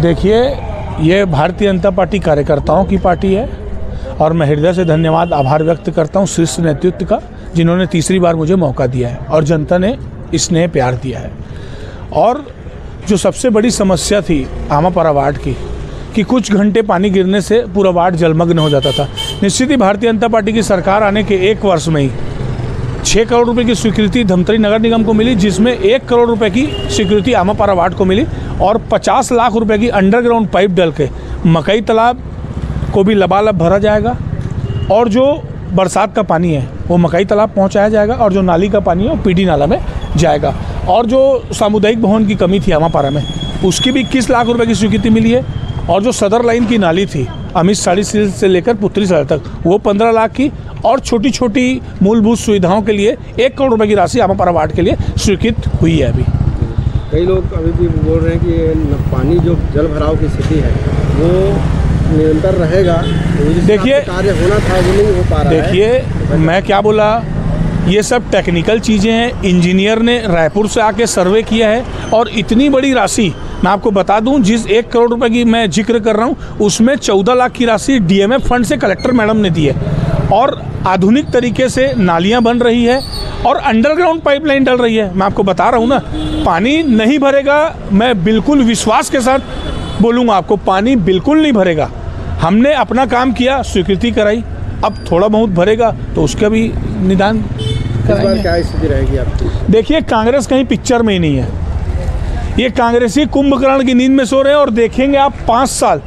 देखिए, ये भारतीय जनता पार्टी कार्यकर्ताओं की पार्टी है और मैं हृदय से धन्यवाद आभार व्यक्त करता हूँ शीर्ष नेतृत्व का, जिन्होंने तीसरी बार मुझे मौका दिया है और जनता ने स्नेह प्यार दिया है। और जो सबसे बड़ी समस्या थी आमापारा वार्ड की कि कुछ घंटे पानी गिरने से पूरा वार्ड जलमग्न हो जाता था, निश्चित ही भारतीय जनता पार्टी की सरकार आने के 1 वर्ष में ही 6 करोड़ रुपए की स्वीकृति धमतरी नगर निगम को मिली, जिसमें 1 करोड़ रुपए की स्वीकृति आमापारा वार्ड को मिली और 50 लाख रुपए की अंडरग्राउंड पाइप डाल के मकई तालाब को भी लबालब भरा जाएगा और जो बरसात का पानी है वो मकई तालाब पहुंचाया जाएगा और जो नाली का पानी है वो पीडी नाला में जाएगा। और जो सामुदायिक भवन की कमी थी आमापारा में, उसकी भी 21 लाख रुपए की स्वीकृति मिली है और जो सदर लाइन की नाली थी अमित साड़ी से लेकर पुत्री सड़क तक, वो 15 लाख की और छोटी छोटी मूलभूत सुविधाओं के लिए 1 करोड़ रुपए की राशि आमापारा वार्ड के लिए स्वीकृत हुई है। अभी कई लोग अभी भी बोल रहे हैं कि पानी जो जल भराव की स्थिति है वो निरंतर रहेगा, देखिए कार्य होना था वो नहीं हो पा रहा है। देखिए मैं क्या बोला, ये सब टेक्निकल चीज़ें हैं। इंजीनियर ने रायपुर से आके सर्वे किया है और इतनी बड़ी राशि मैं आपको बता दूं, जिस 1 करोड़ रुपए की मैं जिक्र कर रहा हूं उसमें 14 लाख की राशि डीएमएफ फंड से कलेक्टर मैडम ने दी है और आधुनिक तरीके से नालियां बन रही है और अंडरग्राउंड पाइपलाइन डल रही है। मैं आपको बता रहा हूं ना, पानी नहीं भरेगा, मैं बिल्कुल विश्वास के साथ बोलूँगा आपको, पानी बिल्कुल नहीं भरेगा। हमने अपना काम किया, स्वीकृति कराई, अब थोड़ा बहुत भरेगा तो उसका भी निदान कराएंगे। क्या स्थिति रहेगी आपकी? देखिए, कांग्रेस कहीं पिक्चर में ही नहीं है। ये कांग्रेसी कुंभकर्ण की नींद में सो रहे हैं और देखेंगे आप 5 साल।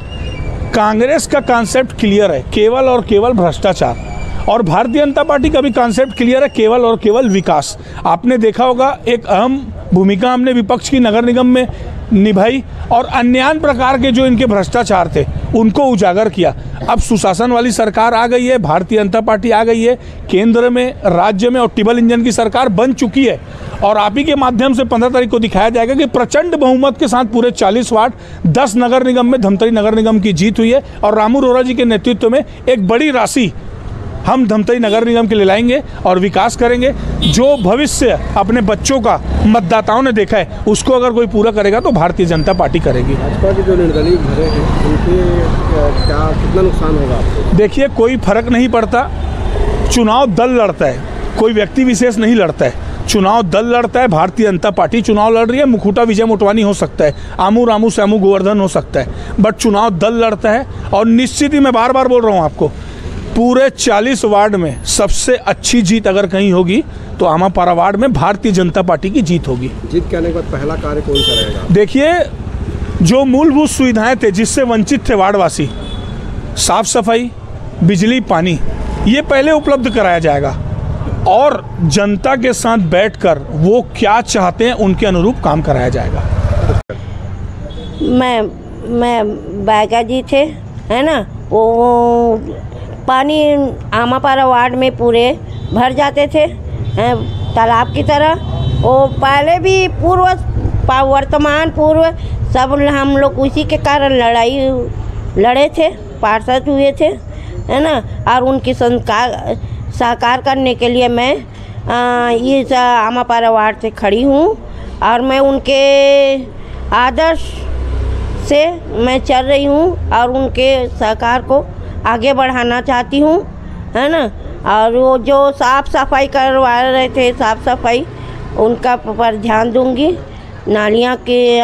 कांग्रेस का कॉन्सेप्ट क्लियर है, केवल और केवल भ्रष्टाचार, और भारतीय जनता पार्टी का भी कॉन्सेप्ट क्लियर है, केवल और केवल विकास। आपने देखा होगा एक अहम भूमिका हमने विपक्ष की नगर निगम में निभाई और अन्य प्रकार के जो इनके भ्रष्टाचार थे उनको उजागर किया। अब सुशासन वाली सरकार आ गई है, भारतीय जनता पार्टी आ गई है केंद्र में, राज्य में, और ट्रिपल इंजन की सरकार बन चुकी है और आप ही के माध्यम से 15 तारीख को दिखाया जाएगा कि प्रचंड बहुमत के साथ पूरे 40 वार्ड 10 नगर निगम में धमतरी नगर निगम की जीत हुई है और रामू रोरा जी के नेतृत्व में एक बड़ी राशि हम धमतरी नगर निगम के लिए लाएंगे और विकास करेंगे। जो भविष्य अपने बच्चों का मतदाताओं ने देखा है उसको अगर कोई पूरा करेगा तो भारतीय जनता पार्टी करेगी। भाजपा के जो निर्दलीय भरे हैं उनके क्या कितना नुकसान होगा आपको? देखिए, कोई फर्क नहीं पड़ता, चुनाव दल लड़ता है, कोई व्यक्ति विशेष नहीं लड़ता है। चुनाव दल लड़ता है, भारतीय जनता पार्टी चुनाव लड़ रही है, मुखुटा विजय मोटवानी हो सकता है, आमू रामू श्यामू गोवर्धन हो सकता है, बट चुनाव दल लड़ता है। और निश्चित ही मैं बार बार बोल रहा हूँ आपको, पूरे 40 वार्ड में सबसे अच्छी जीत अगर कहीं होगी तो आमापारा वार्ड में भारतीय जनता पार्टी की जीत होगी। जीत के आने के बाद पहला कार्य कौन सा रहेगा? देखिए, जो मूलभूत सुविधाएं थे जिससे वंचित थे वार्डवासी, साफ सफाई, बिजली, पानी, ये पहले उपलब्ध कराया जाएगा और जनता के साथ बैठकर वो क्या चाहते हैं उनके अनुरूप काम कराया जाएगा। मैं बागा जी थे, है ना, वो पानी आमापारा वार्ड में पूरे भर जाते थे तालाब की तरह। वो पहले भी पूर्व वर्तमान पूर्व सब हम लोग उसी के कारण लड़े थे, पार्षद हुए थे, है ना, और उनकी साकार करने के लिए मैं इस आमापारा वार्ड से खड़ी हूँ और मैं उनके आदर्श से मैं चल रही हूँ और उनके सहकार को आगे बढ़ाना चाहती हूँ, है ना। और वो जो साफ़ सफाई करवा रहे थे, साफ़ सफाई उनका पर ध्यान दूंगी। नालियाँ के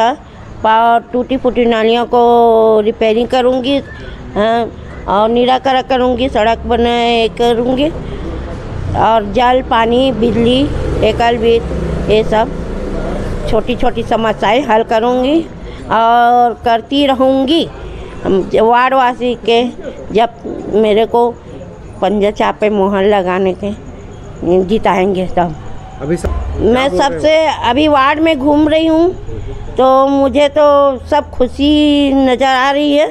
टूटी फूटी नालियों को रिपेयरिंग करूँगी और निराकरण करूँगी, सड़क बनाए करूँगी और जल, पानी, बिजली, एकल वित्त, ये सब छोटी छोटी समस्याएं हल करूँगी और करती रहूँगी। वार्डवासी के जब मेरे को पंजा चापे मोहर लगाने के जिताएंगे तब। मैं सबसे अभी वार्ड में घूम रही हूँ तो मुझे तो सब खुशी नज़र आ रही है,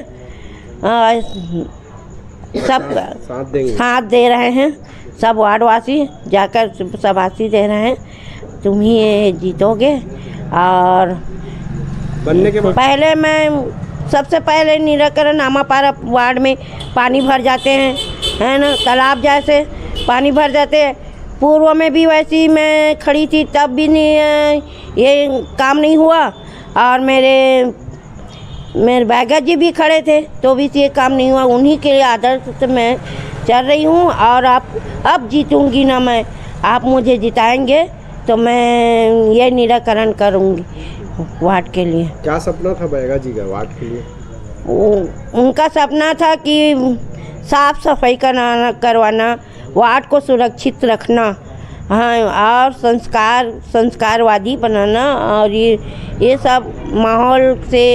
सब साथ दे रहे हैं, सब वार्डवासी जाकर शाबाशी दे रहे हैं, तुम ही ये जीतोगे। और बनने के पहले मैं सबसे पहले निराकरण आमापारा वार्ड में पानी भर जाते हैं, है ना, तालाब जैसे पानी भर जाते हैं। पूर्व में भी वैसी मैं खड़ी थी तब भी नहीं ये काम नहीं हुआ और मेरे मेरे बैगा जी भी खड़े थे तो भी ये काम नहीं हुआ। उन्हीं के आदर्श से मैं चल रही हूँ और अब जीतूंगी ना मैं, आप मुझे जिताएंगे तो मैं ये निराकरण करूँगी वार्ड के लिए। क्या सपना था बैगा जी का वार्ड के लिए? उनका सपना था कि साफ सफाई करवाना, वार्ड को सुरक्षित रखना, हाँ, और संस्कारवादी बनाना, और ये सब माहौल से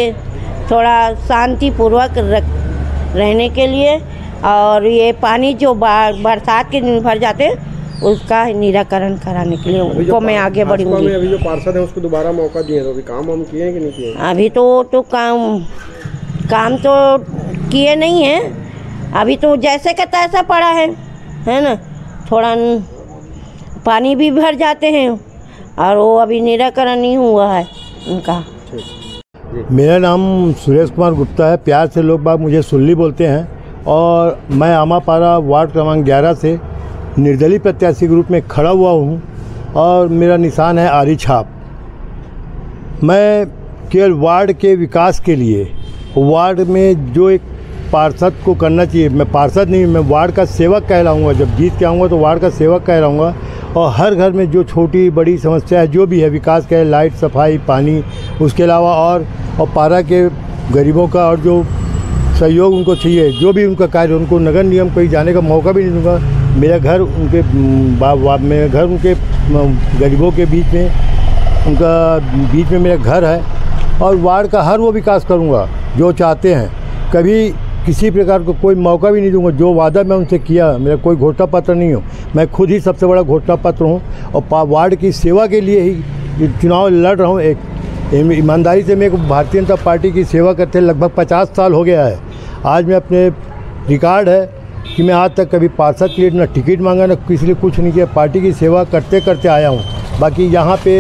थोड़ा शांतिपूर्वक रहने के लिए, और ये पानी जो बरसात के दिन भर जाते हैं उसका निराकरण कराने के लिए उनको मैं आगे बढ़ूंगी। अभी जो पार्षद है उसको दोबारा मौका दिए तो अभी काम हम किए हैं कि नहीं किए? अभी तो काम तो किए नहीं हैं, अभी तो जैसे का तैसा पड़ा है ना, थोड़ा पानी भी भर जाते हैं और वो अभी निराकरण नहीं हुआ है उनका। मेरा नाम सुरेश कुमार गुप्ता है, प्यार से लोग बाग मुझे सुल्ली बोलते हैं, और मैं आमापारा वार्ड क्रमांक 11 से निर्दलीय प्रत्याशी के रूप में खड़ा हुआ हूँ और मेरा निशान है आरी छाप। मैं केवल वार्ड के विकास के लिए, वार्ड में जो एक पार्षद को करना चाहिए, मैं पार्षद नहीं, मैं वार्ड का सेवक कहलाऊँगा। जब जीत के आऊँगा तो वार्ड का सेवक कहलाऊँगा, और हर घर में जो छोटी बड़ी समस्या है जो भी है विकास का, लाइट, सफाई, पानी, उसके अलावा और पारा के गरीबों का और जो सहयोग उनको चाहिए, जो भी उनका कार्य, उनको नगर निगम कहीं जाने का मौका भी नहीं दूँगा। मेरा घर उनके मेरा घर उनके गरीबों के बीच में, उनका बीच में मेरा घर है, और वार्ड का हर वो विकास करूँगा जो चाहते हैं। कभी किसी प्रकार को कोई मौका भी नहीं दूंगा। जो वादा मैं उनसे किया, मेरा कोई घोषणा पत्र नहीं हो, मैं खुद ही सबसे बड़ा घोषणा पत्र हूँ, और वार्ड की सेवा के लिए ही चुनाव लड़ रहा हूँ। एक ईमानदारी से मेरे को भारतीय जनता पार्टी की सेवा करते लगभग 50 साल हो गया है। आज मैं अपने रिकॉर्ड है कि मैं आज तक कभी पार्षद के लिए ना टिकट मांगा, ना किसी लिए कुछ नहीं किया, पार्टी की सेवा करते करते आया हूँ। बाकी यहाँ पे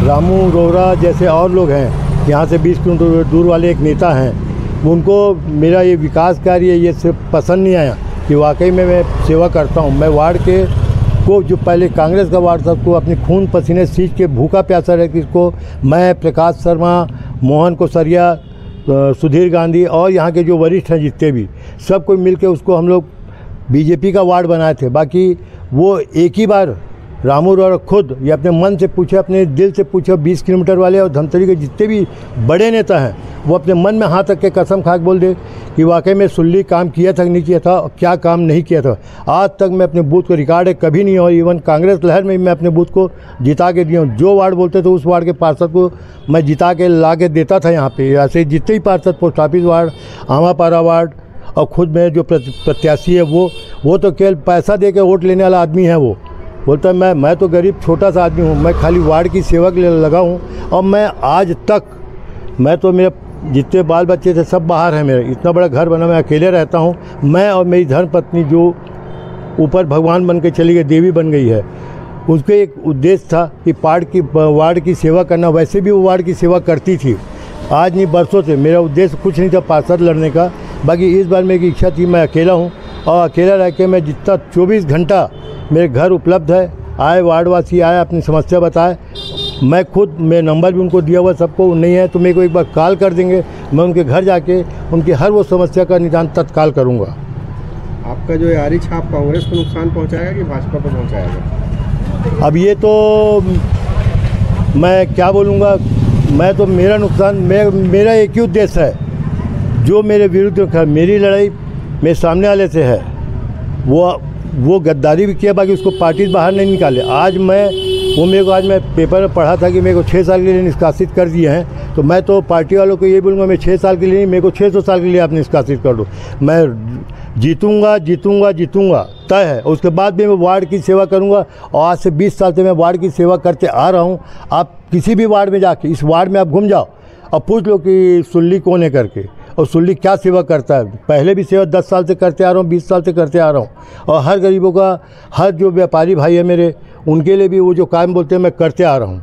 रामू रोहरा जैसे और लोग हैं, यहाँ से 20 किलोमीटर दूर वाले एक नेता हैं, उनको मेरा ये विकास कार्य ये सिर्फ पसंद नहीं आया कि वाकई में मैं सेवा करता हूँ। मैं वार्ड के को, जो पहले कांग्रेस का वार्ड था, को अपनी खून पसीने सींच के भूखा प्यासा रह, किसको मैं, प्रकाश शर्मा, मोहन कोसरिया, सुधीर गांधी और यहाँ के जो वरिष्ठ हैं जितने भी, सब कोई मिल के उसको हम लोग बीजेपी का वार्ड बनाए थे। बाकी वो एक ही बार रामू रोहरा खुद ये अपने मन से पूछे, अपने दिल से पूछे, 20 किलोमीटर वाले और धमतरी के जितने भी बड़े नेता हैं, वो अपने मन में हाथ रख के कसम खा के बोल दे कि वाकई में सुल्ली काम किया था कि नहीं किया था, और क्या काम नहीं किया था। आज तक मैं अपने बूथ को रिकॉर्ड है कभी नहीं, और इवन कांग्रेस लहर में मैं अपने बूथ को जिता के दिया हूँ। जो वार्ड बोलते थे उस वार्ड के पार्षद को मैं जिता के ला के देता था यहाँ पे। ऐसे जितने ही पार्षद, post office ward, Amapara ward, और खुद में जो प्रत्याशी है वो तो केवल पैसा दे के वोट लेने वाला आदमी है। वो बोलता है मैं तो गरीब छोटा सा आदमी हूँ, मैं खाली वार्ड की सेवा के लिए लगा हूँ। और मैं आज तक, मैं तो मेरे जितने बाल बच्चे थे सब बाहर हैं, मेरे इतना बड़ा घर बना, मैं अकेले रहता हूँ। मैं और मेरी धर्मपत्नी जो ऊपर भगवान बन के चली गई, देवी बन गई है, उसके एक उद्देश्य था कि वार्ड की सेवा करना। वैसे भी वो वार्ड की सेवा करती थी, आज नहीं बरसों से। मेरा उद्देश्य कुछ नहीं था पार्षद लड़ने का। बाकी इस बार मेरी इच्छा थी, मैं अकेला हूँ, और अकेला रह के मैं जितना 24 घंटा मेरे घर उपलब्ध है, आए वार्डवासी आए, अपनी समस्या बताए, मैं खुद, मेरा नंबर भी उनको दिया हुआ सबको, नहीं है तो मेरे को एक बार कॉल कर देंगे, मैं उनके घर जाके उनकी हर वो समस्या का निदान तत्काल करूँगा। आपका जो आरी छाप कांग्रेस को नुकसान पहुँचाएगा कि भाजपा को पहुँचाएगा? अब ये तो मैं क्या बोलूँगा, मैं तो मेरा नुकसान, मेरा एक ही उद्देश्य है, जो मेरे विरुद्ध मेरी लड़ाई मेरे सामने वाले से है, वो गद्दारी भी किया, बाकी उसको पार्टी से बाहर नहीं निकाले। आज मैं पेपर में पढ़ा था कि मेरे को 6 साल के लिए निष्कासित कर दिए हैं, तो मैं तो पार्टी वालों को ये बोलूँगा, मैं 6 साल के लिए नहीं, मेरे को 600 साल के लिए आप निष्कासित कर दो, मैं जीतूँगा तय है। उसके बाद भी मैं वार्ड की सेवा करूँगा, और आज से 20 साल से मैं वार्ड की सेवा करते आ रहा हूँ। आप किसी भी वार्ड में जाके, इस वार्ड में आप घूम जाओ और पूछ लो कि सुल्ली कौन है करके, और सुल्ली क्या सेवा करता है। पहले भी सेवा 10 साल से करते आ रहा हूँ, 20 साल से करते आ रहा हूँ, और हर गरीबों का, हर जो व्यापारी भाई है मेरे, उनके लिए भी वो जो काम बोलते हैं मैं करते आ रहा हूँ।